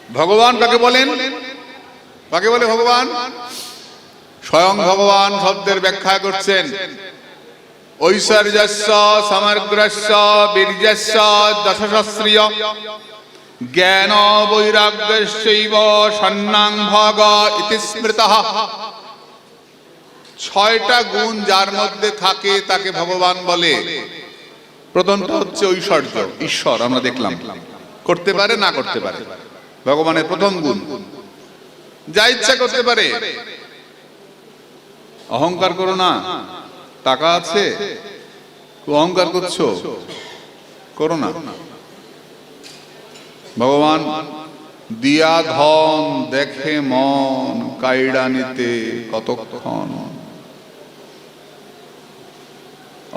ভগবান কাকে বলেন? কাকে বলে ভগবান? স্বয়ং ভগবান শব্দের ব্যাখ্যা করছেন, ঐশ্বর্যস্য সমগ্রস্য বীর্যস্য দশসহস্রীয় জ্ঞান বৈরাগ্যস্যৈব সন্ন্যাং ভগ ইতি স্মৃতঃ। ছয়টা গুণ যার মধ্যে থাকে তাকে ভগবান বলে। প্রথমটা হচ্ছে ঐশ্বর্য, ঈশ্বর। আমরা দেখলাম করতে পারে না করতে পারে, ভগবানের প্রথম গুণ। যা ইচ্ছা করতে পারে। অহংকার করো না, টাকা আছে, অহংকার করছো, করো না। ভগবান দিয়া ধন দেখে মন কাইড়া নিতে কতক্ষণ।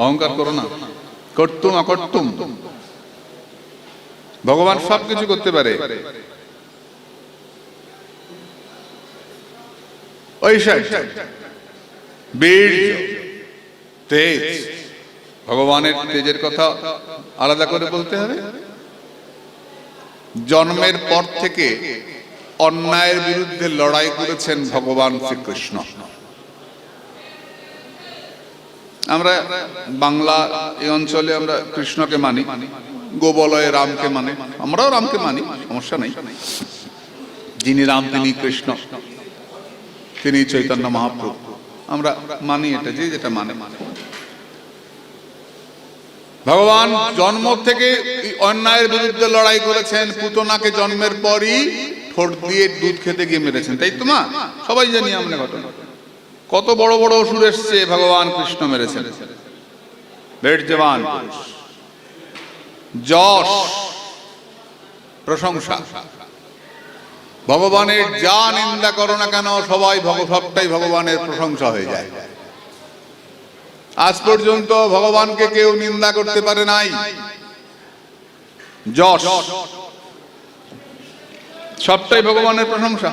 অহংকার করো না, করতুম অকর্তুম। ভগবান সবকিছু করতে পারে। ঐশ্বর্য, বীর্য, তেজ। ভগবানের তেজের কথা আলাদা করে বলতে হবে। জন্মের পর থেকে অন্যায়ের বিরুদ্ধে লড়াই করেছেন ভগবান শ্রীকৃষ্ণ। আমরা বাংলা এই অঞ্চলে আমরা কৃষ্ণকে মানি, গোবলয়ে রামকে মানে, আমরাও রামকে মানি, সমস্যা নেই। যিনি রাম তিনি কৃষ্ণ, তিনি চৈতন্য মহাপ্রভু। আমরা মানি, এটা যে যেটা মানে। ভগবান জন্ম থেকে অন্যায়ের বিরুদ্ধে লড়াই করেছেন। পুতনাকে জন্মের পরই ঠোঁট দিয়ে দুধ খেতে গিয়ে মেরেছেন, তাই তো মা? সবাই জানি আমরা ঘটনা। কত বড় বড় অসুর এসছে, ভগবান কৃষ্ণ মেরেছেন। বীর্যবান, যশ, প্রশংসা। ভগবানের যা নিন্দা করো না কেন সবটাই ভগবানের প্রশংসা হয়ে যায়। আজ পর্যন্ত ভগবানকে কেউ নিন্দা করতে পারে নাই। যশ, সবটাই ভগবানের প্রশংসা।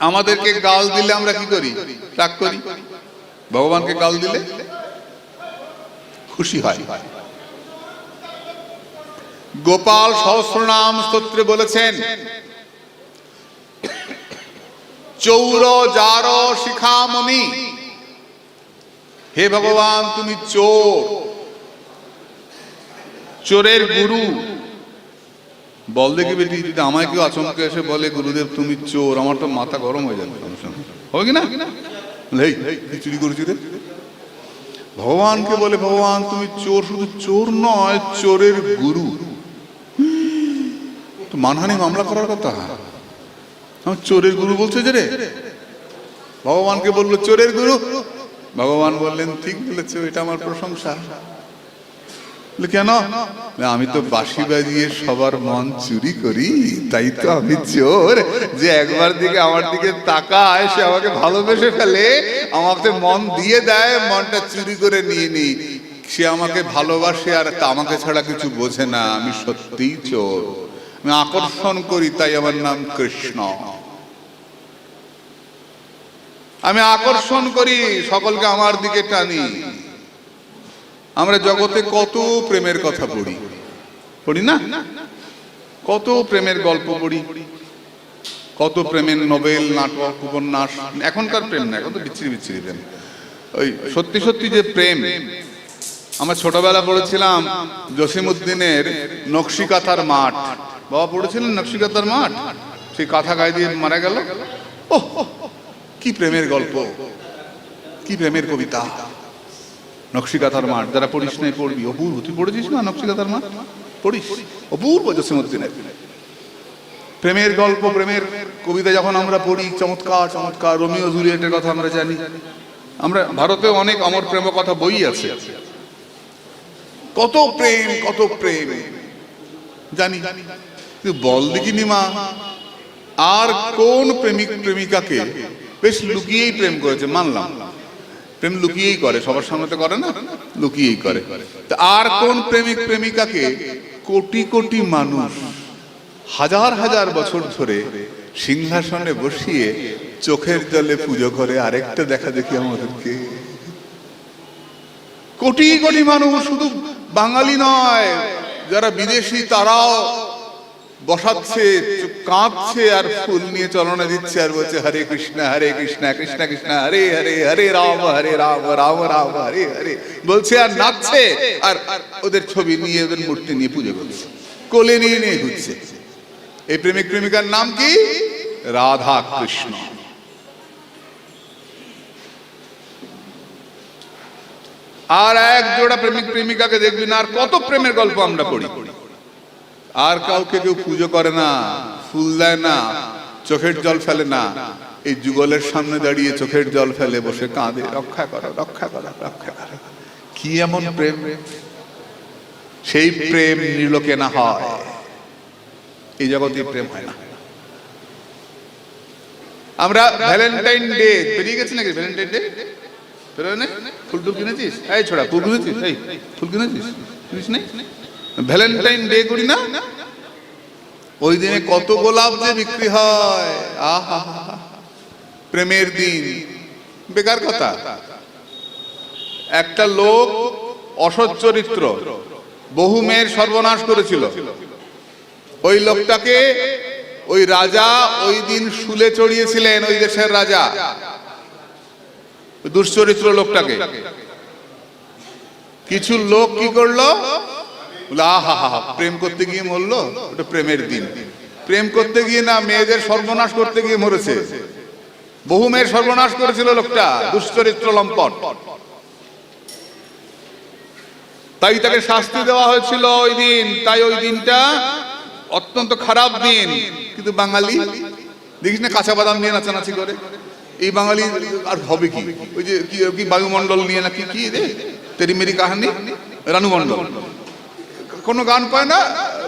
আমাদেরকে গাল দিলে আমরা কি করি? রাগ করি। ভগবানকে গাল দিলে খুশি হয়। গোপাল সহস্রনাম স্তোত্রে বলেছেন, চৌর যার শিখামণি। হে ভগবান, তুমি চোর, চোরের গুরু। বল দেখি বেটি, যদি আমায় কেউ আচমকে এসে বলে গুরুদেব তুমি চোর, আমার তো মাথা গরম হয়ে যাবে। হবে কি না? চুরি করেছি রে। ভগবানকে বলে ভগবান তুমি চোর, শুধু চোর নয়, চোরের গুরু। তো মানহানি মামলা করার কথা। আমার চোরের গুরু বলছে যে রে। ভগবানকে বললো চোরের গুরু। ভগবান বললেন ঠিক বলেছো, এটা আমার প্রশংসা। কেন? আমি তো বাঁশি বাজিয়ে সবার মন চুরি করি, তাই তো আমি চোর। যে একবার দিকে আমার দিকে তাকায়, সে আমাকে ভালোবেসে ফেলে, আমাকে মন দিয়ে দেয়, মনটা চুরি করে নিয়ে নি। সে আমাকে ভালোবাসে আর আমাকে ছাড়া কিছু বোঝে না। আমি সত্যিই চোর। আমি আকর্ষণ করি, তাই আমার নাম কৃষ্ণ। আমি আকর্ষণ করি, সকলকে আমার দিকে টানি। আমরা জগতে কত প্রেমের কথা পড়ি, পড়ি না? কত প্রেমের গল্প পড়ি, কত প্রেমের নোবেল, নাটক, উপন্যাস। এখনকার প্রেম না, এখন তো বিচ্ছিরি বিচ্ছিরি প্রেম। ওই সত্যি সত্যি যে প্রেম। আমরা ছোটবেলা পড়েছিলাম জসিমউদ্দিনের নকশিকাঁথার মাঠ। বাবা পড়েছিলেন নকশিকাঁথার মাঠ? সেই কাঁথা গায়ে দিয়ে মারা গেল। ওহ, কি প্রেমের গল্প, কি প্রেমের কবিতা। নকশিকাঁথার মাঠ, যারা পড়িস নাই পড়বি, অপূর্ব। তুই পড়েছিস না নকশিকাঁথার মাঠ? পড়িস, অপূর্ব জসিমউদ্দিনের প্রেমের গল্প, প্রেমের কবিতা যখন আমরা পড়ি, চমৎকার চমৎকার। রোমিও জুলিয়েটের কথা আমরা জানি। আমরা ভারতেও অনেক অমর প্রেম কথা বই আছে। কত প্রেম, কত প্রেম জানি। বল দেখিনি মা, আর কোন প্রেমিক প্রেমিকাকে বেশ লুকিয়েই প্রেম করেছে? মানলাম, প্রেম লুকিয়েই করে, সবার সামনে তো করে না, লুকিয়েই করে। আর কোন প্রেমিক প্রেমিকাকে কোটি কোটি মানুষ হাজার হাজার বছর ধরে সিংহাসনে বসিয়ে চোখের জলে পুজো করে? আরেকটা দেখা দেখি আমাদেরকে। কোটি কোটি মানুষ, শুধু বাঙালি নয়, যারা বিদেশি তারাও বসাচ্ছে, কাঁদছে আর ফুল নিয়ে চলনা দিচ্ছে আর বলছে হরে কৃষ্ণ কৃষ্ণ কৃষ্ণ হরে হরে, হরে রাম রাম রাম হরে হরে বলছে আর নাচছে, আর ওদের ছবি নিয়ে ওদের মূর্তি নিয়ে পুজো করছে, কোলে নিয়ে নিয়ে ঘুরছে। এই প্রেমিক প্রেমিকার নাম কি? রাধা কৃষ্ণ। আর এক জোড়া প্রেমিক প্রেমিকাকে দেখবি না, আর কত প্রেমের গল্প আমরা পড়ি। আর কাউকে কেউ পুজো করে না, ফুল দেয় না, চোখের জল ফেলে না, এই যুগলের সামনে দাঁড়িয়ে চোখের জল ফেলে বসে কাঁদে, রক্ষা করো রক্ষা করো রক্ষা করো। কি এমন প্রেম? সেই প্রেম নির্লোকে না হয়, এই জগতে প্রেম হয় না। আমরা ভ্যালেন্টাইন ডে পেরিয়ে গেছি নাকি? ভ্যালেন্টাইন ডে ফুল টুল কিনেছিস? এই ছোড়া ফুল কিনেছিস? এই ফুল কিনেছিস? কিনিস নাই? ভ্যালেন্টাইন ডে করি না? ওই দিনে কত গোলাপ যে বিক্রি হয়, আহা প্রেমের দিন। বেকার কথা, একটা লোক অসৎ চরিত্র, বহু মেয়ের সর্বনাশ করেছিল। ওই লোকটাকে ওই রাজা ওই দিন শুলে চড়িয়েছিলেন, ওই দেশের রাজা দুশ্চরিত্র লোকটাকে। কিছু লোক কি করলো? প্রেম করতে গিয়ে মরলো। ওটা প্রেমের দিন। প্রেম করতে গিয়ে না, মেয়েদের সর্বনাশ করতে গিয়ে মরেছে। বহু মেয়ের সর্বনাশ করেছিল লোকটা, দুশ্চরিত্র লম্পট। তাই তাকে শাস্তি দেওয়া হয়েছিল ওই দিন। তাই ওই দিনটা অত্যন্ত খারাপ দিন। কিন্তু বাঙালি দেখিস না কাঁচা বাদাম নিয়ে নাচানাচি করে। এই বাঙালি আর হবে কি? ওই যে কি বায়ুমণ্ডল নিয়ে নাকি কি রে তেরি মেরি কাহানি, রানু মণ্ডল কোনো গান পায় না,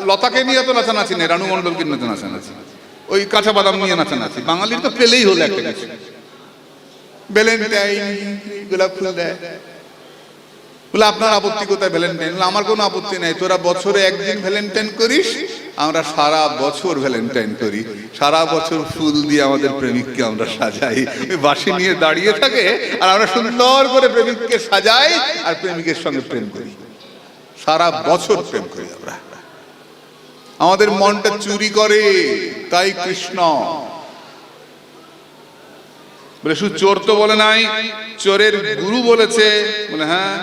লতাকে নিয়ে তো নাচানাচি নেই, রানু মণ্ডলকে নিয়ে নাচানাচি, ওই কাঁচা বাদাম নিয়ে নাচানাচি। বাঙালির তো পেলেই হলো একটা কিছু, ভ্যালেন্টাইন গোলাপ ফুল দেয়। বলে আপনার আপত্তি কোথায় ভ্যালেন্টাইন? আমার কোনো আপত্তি নাই, তোরা বছরে একদিন ভ্যালেন্টাইন করিস, আমরা সারা বছর ভ্যালেন্টাইন করি। সারা বছর ফুল দিয়ে আমাদের প্রেমিককে আমরা সাজাই, বাঁশি নিয়ে দাঁড়িয়ে থাকে আর আমরা সুন্দর করে প্রেমিককে সাজাই আর প্রেমিকের সঙ্গে প্রেম করি। সারা বছর প্রেম করি আমরা। আমাদের মনটা চুরি করে, তাই কৃষ্ণ বলে। শুধু চোর তো বলে নাই, চোরের গুরু বলেছে। বলে হ্যাঁ,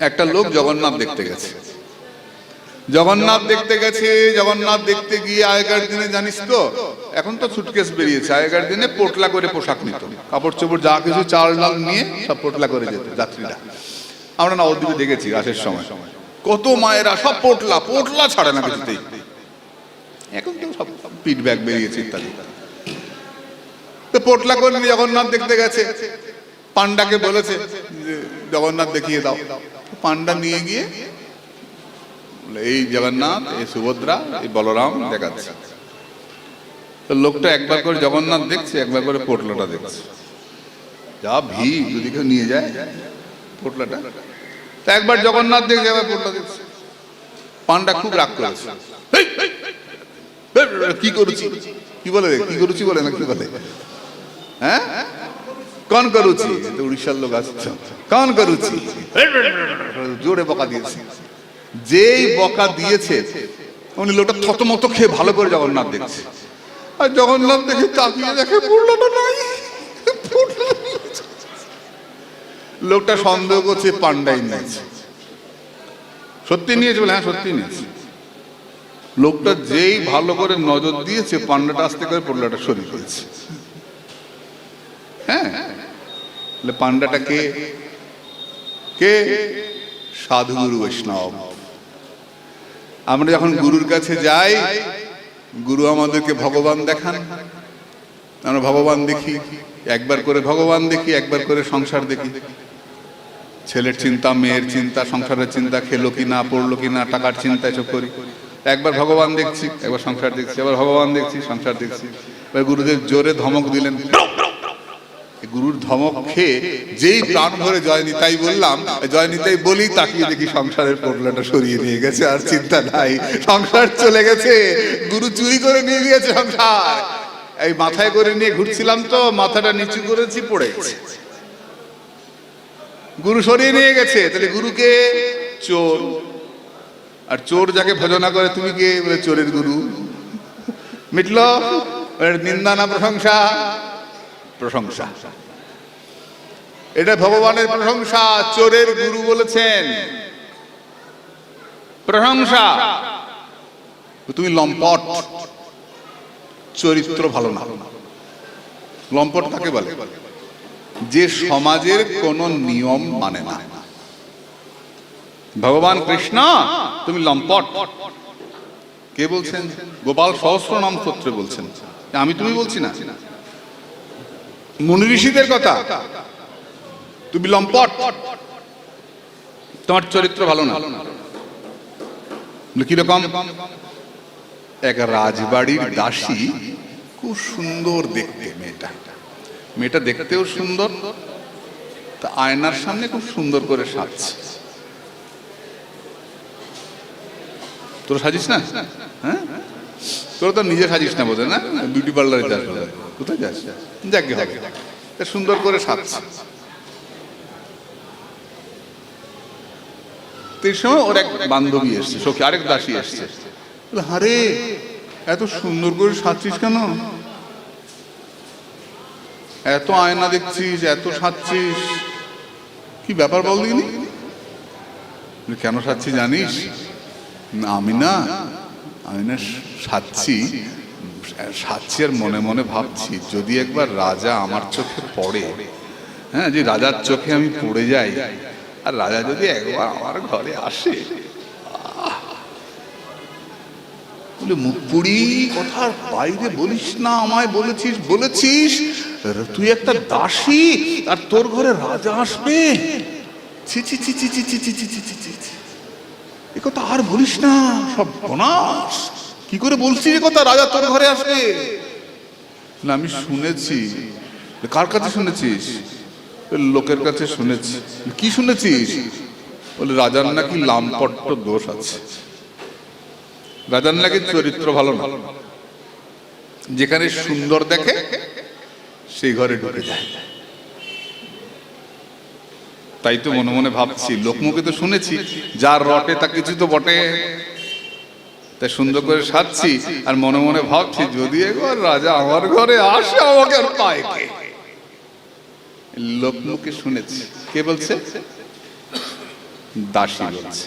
একটা লোক জগন্নাথ দেখতে গেছে। জগন্নাথ দেখতে গেছে, জগন্নাথ দেখতে গিয়ে আগেকার দিনে জানিস তো, এখন তো সুটকেস বেরিয়েছে, আগেকার দিনে পোটলা করে পোশাক নিত, কাপড় চোপড় যা কিছু চাল ডাল নিয়ে সব পোটলা করে যেত যাত্রীরা। আমরা নবদ্বীপে দেখেছি রাসের সময় কত মায়েরা সব পোটলা, পোটলা ছাড়ে না কিছুতেই। এখন তো সব পিট ব্যাগ বেরিয়েছে ইত্যাদি। তো পোটলা করে জগন্নাথ দেখতে গেছে, পান্ডাকে বলেছে জগন্নাথ দেখিয়ে দাও। পান্ডা নিয়ে গিয়ে এই জগন্নাথ, এই সুভদ্রা, এই বলরাম দেখাচ্ছে। তো লোকটা একবার করে জগন্নাথ দেখছে, একবার করে পোটলাটা দেখছে। যা ভিড়, যদি কেউ নিয়ে যায় পোটলাটা। তা একবার জগন্নাথ দেখছে, একবার পোটলা দেখছে। পান্ডা খুব রাগ করেছে, কি করেছি, কি বলে, কি করেছি বলে না কি বলে, হ্যাঁ কন করুছি, উড়িষ্যার লোক আসছে, কন করুছি, জোরে বকা দিয়েছে। যেই বকা দিয়েছে উনি লোকটা থতমত খেয়ে ভালো করে জগন্নাথ দেখছে। আর জগন্নাথ দেখে তাকিয়ে দেখে পোটলাটা নাই। লোকটা সন্দেহ করছে পান্ডাই নিয়েছে। সত্যি নিয়েছে বলে হ্যাঁ সত্যি নিয়েছে। লোকটা যেই ভালো করে নজর দিয়েছে, পান্ডাটা আস্তে করে পোটলাটা সরিয়ে দিয়েছে। হ্যাঁ, পান্ডাটা কে? কে? সাধু গুরু বৈষ্ণব। আমরা যখন গুরুর কাছে যাই, গুরু আমাদেরকে ভগবান দেখান, আমরা ভগবান দেখি। একবার করে ভগবান দেখি, একবার করে সংসার দেখি। ছেলের চিন্তা, মেয়ের চিন্তা, সংসারের চিন্তা, খেলো কিনা, পড়লো কিনা, টাকার চিন্তা, এসব করি। একবার ভগবান দেখছি, একবার সংসার দেখছি, আবার ভগবান দেখছি, সংসার দেখছি। এবার গুরুদেব জোরে ধমক দিলেন। গুরুর ধমক খেয়ে যেই প্রাণ ভরে জয় নিতাই বললাম, জয় নিতাই বলি তাকিয়ে দেখি সংসারের পোটলাটা সরিয়ে নিয়ে গেছে, আর চিন্তা নাই, সংসার চলে গেছে। গুরু চুরি করে নিয়ে গিয়েছে সংসার। এই মাথায় করে নিয়ে ঘুরছিলাম তো, মাথাটা নিচু করেছি, পড়ে গেছে, গুরু সরিয়ে নিয়ে গেছে। তাহলে গুরুকে চোর আর চোর যাকে ভজনা করে তুমি কে? বলে চোরের গুরু। মিটল? নিন্দা না প্রশংসা? প্রশংসা। এটা ভগবানের প্রশংসা, চোরের গুরু বলেছেন প্রশংসা। তুমি লম্পট, চরিত্র ভালো না। লম্পট কাকে বলে? যে সমাজের কোন নিয়ম মানে না। ভগবান কৃষ্ণ তুমি লম্পট। কে বলছেন? গোপাল সহস্রনাম স্তোত্রে বলছেন। আমি তুমি বলছি না, মুনি ঋষিদের কথা। তুমি লম্পট, তোমার চরিত্র ভালো না। কিরকম? এক রাজবাড়ির দাসী, খুব সুন্দর দেখতে মেয়েটা। মেয়েটা দেখতেও সুন্দর, তা আয়নার সামনে খুব সুন্দর করে সাজছে। তোরা সাজিস না? হ্যাঁ, তোরা তো নিজে সাজিস না বোধ, না বিউটি পার্লারে যাস। কোথায় যাস? যাকে হবে, সুন্দর করে সাজছে। এই সময় ওর এক বান্ধবী এসছে, সখী, আরেক দাসী এসছে। আরে এত সুন্দর করে সাজছিস কেন? এত আয়না দেখছিস, এত সাজছিস, কি ব্যাপার বল দিনি? কেন সাজছি জানিস? আমি না সাজছি আর মনে মনে ভাবছি, যদি একবার রাজা আমার চোখে পড়ে, হ্যাঁ, যে রাজার চোখে আমি পড়ে যাই, আর রাজা যদি একবার আমার ঘরে আসে। বলে মুখ পুড়ি কথার বাইরে বলিস না, আমায় বলেছিস তুই একটা দাসী আর তোর ঘরে রাজা আসবে? ছি ছি ছি ছি ছি ছি ছি ছি ছি ছি ছি, এ কথা আর বলিস না, সব বনাস। কি করে বলছিস এ কথা, রাজা তোর ঘরে আসবে? না আমি শুনেছি। কার কাছে শুনেছিস? লোকের কাছে শুনেছি। কি শুনেছিস? বলে রাজার নাকি লাম্পট্য দোষ আছে, রাজার নাকি চরিত্র ভালো না, যেখানে সুন্দর দেখে সেই ঘরে ঢুকে যায়। তাই তো মনে মনে ভাবছি, লোকমুখে তো শুনেছি যার রটে তা কিছু তো বটে, তাই সুন্দর করে সাজছি আর মনে মনে ভাবছি, যদি একবার রাজা আমার ঘরে আসে আমাকে আর পায় কে? লোকমুখে শুনেছি। কে বলছে? দাসী বলছে।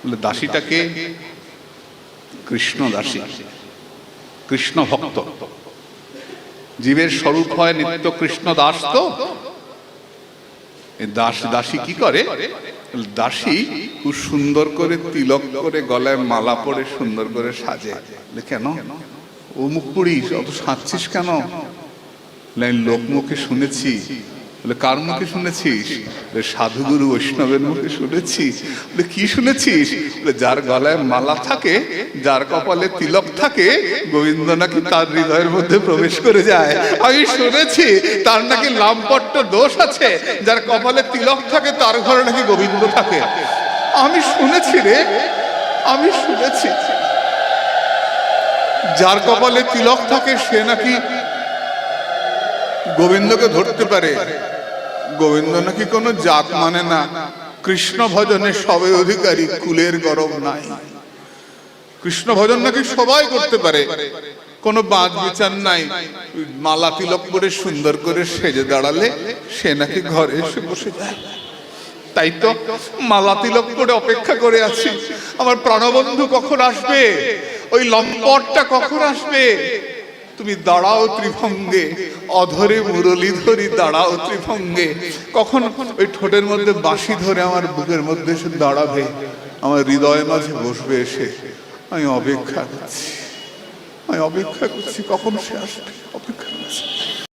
বলে দাসীটা কে? কৃষ্ণ দাসী, কৃষ্ণ ভক্ত। জীবের স্বরূপ হয় নিত্য কৃষ্ণ দাস। তো দাসী কি করে? দাসী খুব সুন্দর করে তিলক করে, গলায় মালা পরে সুন্দর করে সাজে। কেন ও মুখ পুড়িস, অত সাজছিস কেন? লোক মুখে শুনেছি। বলে কার মুখে শুনেছিস? সাধুগুরু বৈষ্ণবের মুখে শুনেছি। বলে কি শুনেছিস? যার গলায় মালা থাকে, যার কপালে তিলক থাকে, গোবিন্দ নাকি তার হৃদয়ের মধ্যে প্রবেশ করে যায়। আমি শুনেছি তার নাকি লাম্পট্য দোষ আছে, যার কপালে তিলক থাকে তার ঘরে নাকি গোবিন্দ থাকে। আমি শুনেছি রে, আমি শুনেছি যার কপালে তিলক থাকে সে নাকি গোবিন্দকে ধরতে পারে। গোবিন্দ নাকি কোনো জাত মানে না, কৃষ্ণ ভজনে সবে অধিকারী, কুলের গরব নাই। কৃষ্ণ ভজন নাকি সবাই করতে পারে, কোনো বাঁধ বিচার নাই। মালা তিলক করে সুন্দর করে সেজে দাঁড়ালে সে নাকি ঘরে এসে বসে যায়। তাই তো মালা তিলক করে অপেক্ষা করে আছি, আমার প্রাণবন্ধু কখন আসবে, ওই লম্পটটা কখন আসবে। তুমি দাঁড়াও ত্রিভঙ্গে, অধরে মুরলী ধরি দাঁড়াও ত্রিভঙ্গে। কখন ওই ঠোঁটের মধ্যে বাঁশি ধরে আমার বুকের মধ্যে এসে দাঁড়াবে, আমার হৃদয়ের মাঝে বসবে এসে। আমি অপেক্ষা করছি, কখন সে আসবে, অপেক্ষা করছি।